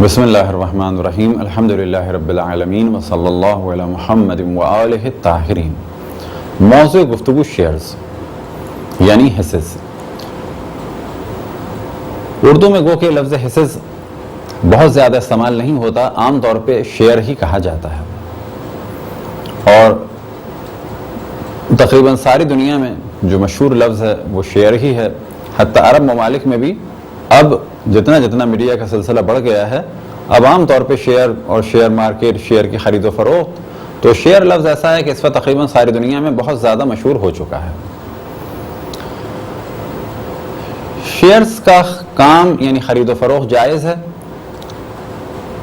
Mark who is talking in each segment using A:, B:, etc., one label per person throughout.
A: بسم اللہ الرحمن الرحیم الحمدللہ رب العالمین وصلی اللہ علی محمد وآلہ الطاہرین۔ موضوع گفتگو شیئرز یعنی حصص۔ اردو میں گو کہ لفظ حصص بہت زیادہ استعمال نہیں ہوتا، عام طور پہ شیئر ہی کہا جاتا ہے، اور تقریباً ساری دنیا میں جو مشہور لفظ ہے وہ شیئر ہی ہے۔ حتیٰ عرب ممالک میں بھی اب جتنا میڈیا کا سلسلہ بڑھ گیا ہے، اب عام طور پہ شیئر اور شیئر مارکیٹ، شیئر کی خرید و فروخت، تو شیئر لفظ ایسا ہے کہ اس وقت تقریباً ساری دنیا میں بہت زیادہ مشہور ہو چکا ہے۔ شیئرز کا کام یعنی خرید و فروخت جائز ہے،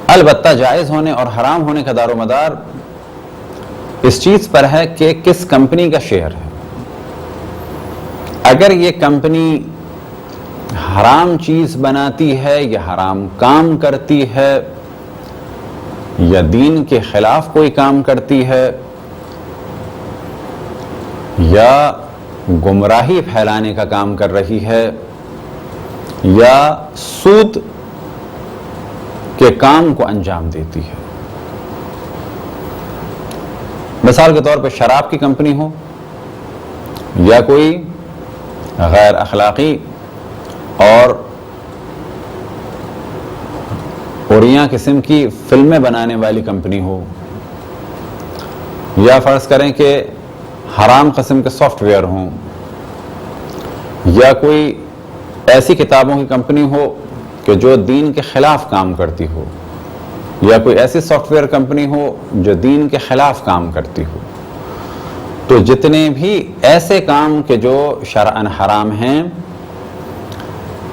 A: البتہ جائز ہونے اور حرام ہونے کا دار و مدار اس چیز پر ہے کہ کس کمپنی کا شیئر ہے۔ اگر یہ کمپنی حرام چیز بناتی ہے یا حرام کام کرتی ہے یا دین کے خلاف کوئی کام کرتی ہے یا گمراہی پھیلانے کا کام کر رہی ہے یا سود کے کام کو انجام دیتی ہے، مثال کے طور پہ شراب کی کمپنی ہو یا کوئی غیر اخلاقی اور اوریاں قسم کی فلمیں بنانے والی کمپنی ہو، یا فرض کریں کہ حرام قسم کے سافٹ ویئر ہوں، یا کوئی ایسی کتابوں کی کمپنی ہو کہ جو دین کے خلاف کام کرتی ہو، یا کوئی ایسی سافٹ ویئر کمپنی ہو جو دین کے خلاف کام کرتی ہو، تو جتنے بھی ایسے کام کہ جو شرعاً حرام ہیں،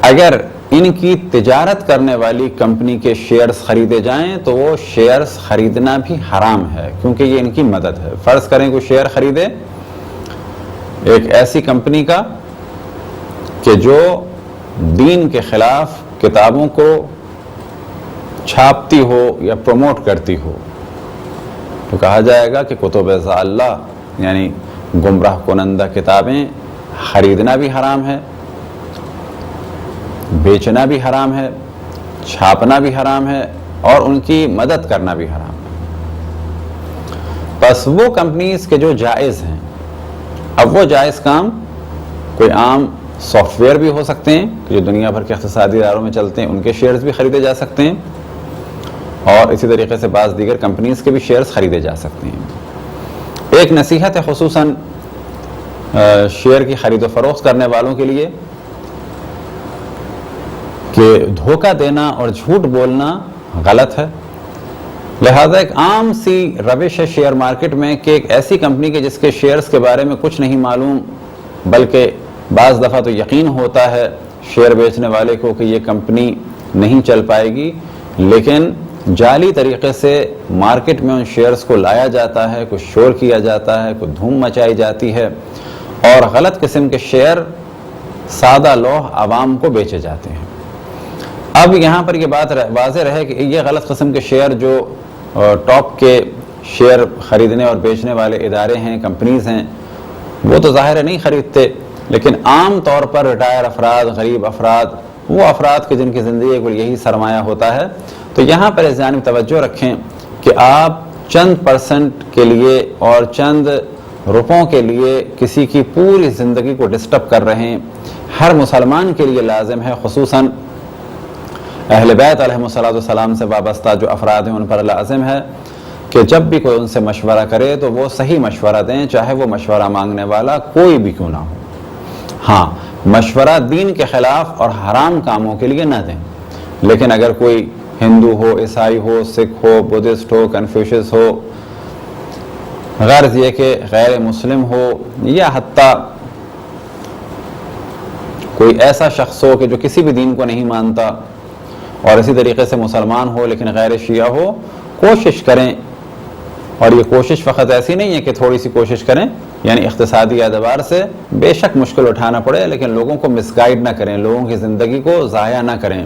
A: اگر ان کی تجارت کرنے والی کمپنی کے شیئرز خریدے جائیں تو وہ شیئرز خریدنا بھی حرام ہے، کیونکہ یہ ان کی مدد ہے۔ فرض کریں کوئی شیئر خریدے ایک ایسی کمپنی کا کہ جو دین کے خلاف کتابوں کو چھاپتی ہو یا پروموٹ کرتی ہو، تو کہا جائے گا کہ کتب ضالہ یعنی گمراہ کنندہ کتابیں خریدنا بھی حرام ہے، بیچنا بھی حرام ہے، چھاپنا بھی حرام ہے، اور ان کی مدد کرنا بھی حرام ہے۔ پس وہ کمپنیز کے جو جائز ہیں، اب وہ جائز کام کوئی عام سافٹ ویئر بھی ہو سکتے ہیں جو دنیا بھر کے اقتصادی اداروں میں چلتے ہیں، ان کے شیئرز بھی خریدے جا سکتے ہیں، اور اسی طریقے سے بعض دیگر کمپنیز کے بھی شیئرز خریدے جا سکتے ہیں۔ ایک نصیحت ہے خصوصاً شیئر کی خرید و فروخت کرنے والوں کے لیے کہ دھوکہ دینا اور جھوٹ بولنا غلط ہے، لہذا ایک عام سی روش ہے شیئر مارکیٹ میں کہ ایک ایسی کمپنی کے جس کے شیئرز کے بارے میں کچھ نہیں معلوم، بلکہ بعض دفعہ تو یقین ہوتا ہے شیئر بیچنے والے کو کہ یہ کمپنی نہیں چل پائے گی، لیکن جعلی طریقے سے مارکیٹ میں ان شیئرز کو لایا جاتا ہے، کچھ شور کیا جاتا ہے، کچھ دھوم مچائی جاتی ہے، اور غلط قسم کے شیئر سادہ لوح عوام کو بیچے جاتے ہیں۔ اب یہاں پر یہ بات واضح رہے کہ یہ غلط قسم کے شیئر جو ٹاپ کے شیئر خریدنے اور بیچنے والے ادارے ہیں، کمپنیز ہیں، وہ تو ظاہر ہے نہیں خریدتے، لیکن عام طور پر ریٹائر افراد، غریب افراد، وہ افراد کے جن کی زندگی کو یہی سرمایہ ہوتا ہے، تو یہاں پر اس جانب توجہ رکھیں کہ آپ چند پرسنٹ کے لیے اور چند روپوں کے لیے کسی کی پوری زندگی کو ڈسٹرب کر رہے ہیں۔ ہر مسلمان کے لیے لازم ہے، خصوصاً اہل بیت علیہ السلام سے وابستہ جو افراد ہیں ان پر لازم ہے کہ جب بھی کوئی ان سے مشورہ کرے تو وہ صحیح مشورہ دیں، چاہے وہ مشورہ مانگنے والا کوئی بھی کیوں نہ ہو۔ ہاں، مشورہ دین کے خلاف اور حرام کاموں کے لیے نہ دیں، لیکن اگر کوئی ہندو ہو، عیسائی ہو، سکھ ہو، بدھسٹ ہو، کنفیوشس ہو، غرض یہ کہ غیر مسلم ہو، یا حتیٰ کوئی ایسا شخص ہو کہ جو کسی بھی دین کو نہیں مانتا اور اسی طریقے سے مسلمان ہو لیکن غیر شیعہ ہو، کوشش کریں، اور یہ کوشش فقط ایسی نہیں ہے کہ تھوڑی سی کوشش کریں، یعنی اقتصادی اعتبار سے بے شک مشکل اٹھانا پڑے، لیکن لوگوں کو مس گائیڈ نہ کریں، لوگوں کی زندگی کو ضائع نہ کریں۔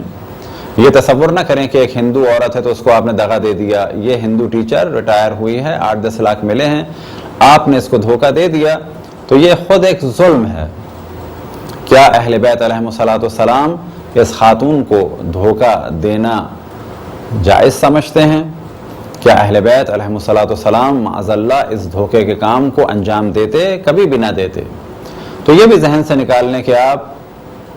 A: یہ تصور نہ کریں کہ ایک ہندو عورت ہے تو اس کو آپ نے دغا دے دیا، یہ ہندو ٹیچر ریٹائر ہوئی ہے، 8-10 لاکھ ملے ہیں، آپ نے اس کو دھوکہ دے دیا، تو یہ خود ایک ظلم ہے۔ کیا اہل بیت علیہ السلام اس خاتون کو دھوکہ دینا جائز سمجھتے ہیں؟ کیا اہل بیت علیہم الصلوۃ والسلام معاذ اللہ اس دھوکے کے کام کو انجام دیتے؟ کبھی بھی نہ دیتے۔ تو یہ بھی ذہن سے نکال لیں کہ آپ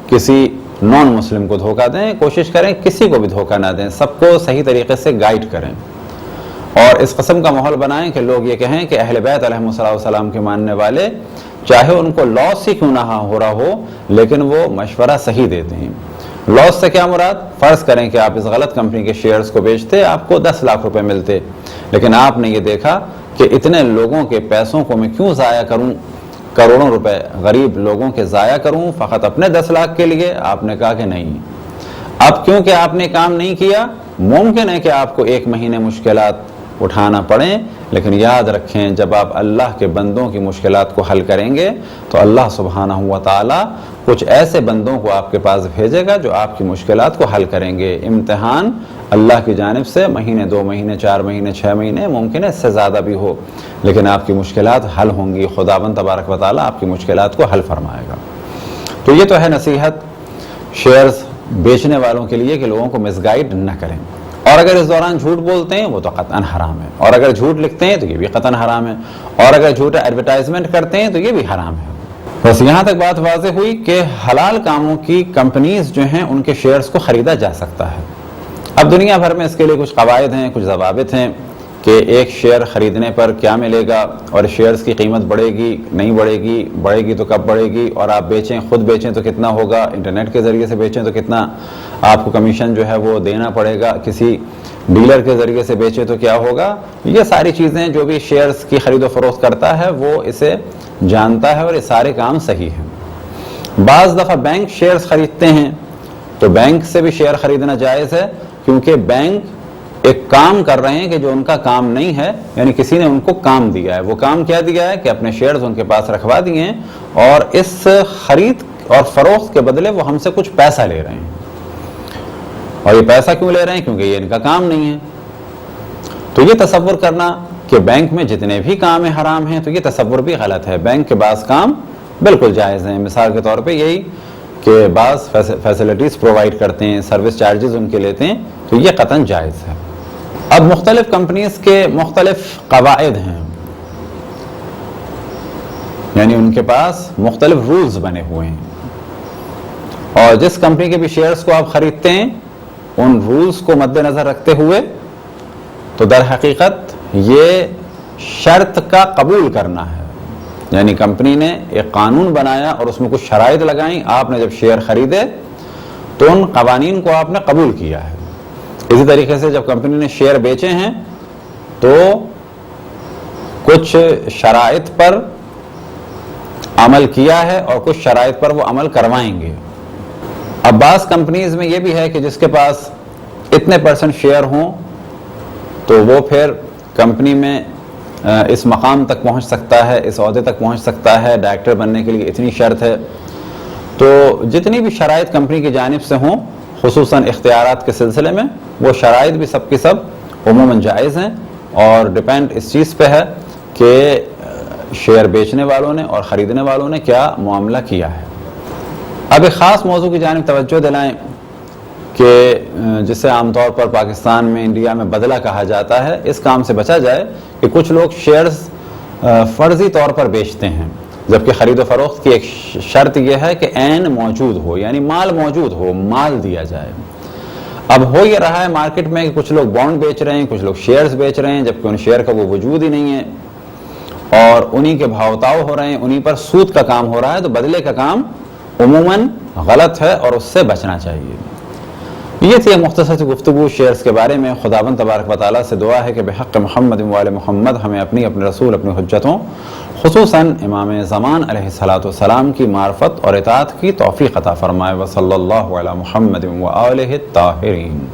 A: کسی نان مسلم کو دھوکہ دیں، کوشش کریں کسی کو بھی دھوکہ نہ دیں، سب کو صحیح طریقے سے گائیڈ کریں، اور اس قسم کا ماحول بنائیں کہ لوگ یہ کہیں کہ اہل بیت علیہم الصلوۃ والسلام کے ماننے والے چاہے ان کو لاس ہی کیوں نہ ہو رہا ہو لیکن وہ مشورہ صحیح دیتے ہیں۔ لاس سے کیا مراد؟ فرض کریں کہ آپ اس غلط کمپنی کے شیئرز کو بیچتے، آپ کو 10 لاکھ روپے ملتے، لیکن آپ نے یہ دیکھا کہ اتنے لوگوں کے پیسوں کو میں کیوں ضائع کروں، کروڑوں روپے غریب لوگوں کے ضائع کروں فقط اپنے 10 لاکھ کے لیے؟ آپ نے کہا کہ نہیں۔ اب کیونکہ آپ نے کام نہیں کیا، ممکن ہے کہ آپ کو 1 مہینے مشکلات اٹھانا پڑیں، لیکن یاد رکھیں جب آپ اللہ کے بندوں کی مشکلات کو حل کریں گے تو اللہ سبحانہ و تعالی کچھ ایسے بندوں کو آپ کے پاس بھیجے گا جو آپ کی مشکلات کو حل کریں گے۔ امتحان اللہ کی جانب سے مہینے، 2 مہینے، 4 مہینے، 6 مہینے، ممکن ہے اس سے زیادہ بھی ہو، لیکن آپ کی مشکلات حل ہوں گی، خداوند تبارک و تعالی آپ کی مشکلات کو حل فرمائے گا۔ تو یہ تو ہے نصیحت شیئرز بیچنے والوں کے لیے کہ لوگوں کو مس گائیڈ نہ کریں، اور اگر اس دوران جھوٹ بولتے ہیں وہ تو قطعاً حرام ہے، اور اگر جھوٹ لکھتے ہیں تو یہ بھی قطعاً حرام ہے، اور اگر جھوٹا ایڈورٹائزمنٹ کرتے ہیں تو یہ بھی حرام ہے۔ بس یہاں تک بات واضح ہوئی کہ حلال کاموں کی کمپنیز جو ہیں ان کے شیئرز کو خریدا جا سکتا ہے۔ اب دنیا بھر میں اس کے لیے کچھ قواعد ہیں، کچھ ضوابط ہیں کہ ایک شیئر خریدنے پر کیا ملے گا، اور شیئرز کی قیمت بڑھے گی نہیں بڑھے گی تو کب بڑھے گی، اور آپ بیچیں، خود بیچیں تو کتنا ہوگا، انٹرنیٹ کے ذریعے سے بیچیں تو کتنا آپ کو کمیشن جو ہے وہ دینا پڑے گا، کسی ڈیلر کے ذریعے سے بیچیں تو کیا ہوگا۔ یہ ساری چیزیں جو بھی شیئرز کی خرید و فروخت کرتا ہے وہ اسے جانتا ہے، اور یہ سارے کام صحیح ہیں۔ بعض دفعہ بینک شیئرز خریدتے ہیں تو بینک سے بھی شیئر خریدنا جائز ہے، کیونکہ بینک ایک کام کر رہے ہیں کہ جو ان کا کام نہیں ہے، یعنی کسی نے ان کو کام دیا ہے۔ وہ کام کیا دیا ہے کہ اپنے شیئرز ان کے پاس رکھوا دیے ہیں، اور اس خرید اور فروخت کے بدلے وہ ہم سے کچھ پیسہ لے رہے ہیں، اور یہ پیسہ کیوں لے رہے ہیں؟ کیونکہ یہ ان کا کام نہیں ہے۔ تو یہ تصور کرنا کہ بینک میں جتنے بھی کام حرام ہیں تو یہ تصور بھی غلط ہے۔ بینک کے بعض کام بالکل جائز ہیں، مثال کے طور پہ یہی کہ بعض فیسلٹیز پرووائڈ کرتے ہیں، سروس چارجز ان کے لیتے ہیں، تو یہ قطعاً جائز ہے۔ اب مختلف کمپنیز کے مختلف قواعد ہیں، یعنی ان کے پاس مختلف رولز بنے ہوئے ہیں، اور جس کمپنی کے بھی شیئرز کو آپ خریدتے ہیں ان رولز کو مد نظر رکھتے ہوئے تو در حقیقت یہ شرط کا قبول کرنا ہے، یعنی کمپنی نے ایک قانون بنایا اور اس میں کچھ شرائط لگائیں، آپ نے جب شیئر خریدے تو ان قوانین کو آپ نے قبول کیا ہے۔ اسی طریقے سے جب کمپنی نے شیئر بیچے ہیں تو کچھ شرائط پر عمل کیا ہے اور کچھ شرائط پر وہ عمل کروائیں گے۔ اب بعض کمپنیز میں یہ بھی ہے کہ جس کے پاس اتنے % شیئر ہوں تو وہ پھر کمپنی میں اس مقام تک پہنچ سکتا ہے، اس عہدے تک پہنچ سکتا ہے، ڈائریکٹر بننے کے لیے اتنی شرط ہے۔ تو جتنی بھی شرائط کمپنی کی جانب سے ہوں، خصوصاً اختیارات کے سلسلے میں، وہ شرائط بھی سب کی سب عموماً جائز ہیں، اور ڈیپینڈ اس چیز پہ ہے کہ شیئر بیچنے والوں نے اور خریدنے والوں نے کیا معاملہ کیا ہے۔ اب ایک خاص موضوع کی جانب توجہ دلائیں کہ جسے عام طور پر پاکستان میں، انڈیا میں بدلہ کہا جاتا ہے، اس کام سے بچا جائے کہ کچھ لوگ شیئرز فرضی طور پر بیچتے ہیں، جبکہ خرید و فروخت کی ایک شرط یہ ہے کہ عین موجود ہو، یعنی مال موجود ہو، مال دیا جائے۔ اب ہو یہ رہا ہے مارکیٹ میں کہ کچھ لوگ بانڈ بیچ رہے ہیں، کچھ لوگ شیئرز بیچ رہے ہیں، جبکہ ان شیئر کا وہ وجود ہی نہیں ہے، اور انہی کے بھاؤتاؤ ہو رہے ہیں، انہی پر سود کا کام ہو رہا ہے، تو بدلے کا کام عموماً غلط ہے اور اس سے بچنا چاہیے۔ یہ تھی مختصر سی گفتگو شیئرز کے بارے میں۔ خداوند تبارک و تعالیٰ سے دعا ہے کہ بحق محمد و آل محمد ہمیں اپنے رسول، اپنی حجتوں، خصوصاً امام زمان علیہ السلام کی معرفت اور اطاعت کی توفیق عطا فرمائے۔ وصلی اللہ علی محمد و آلہ الطاہرین۔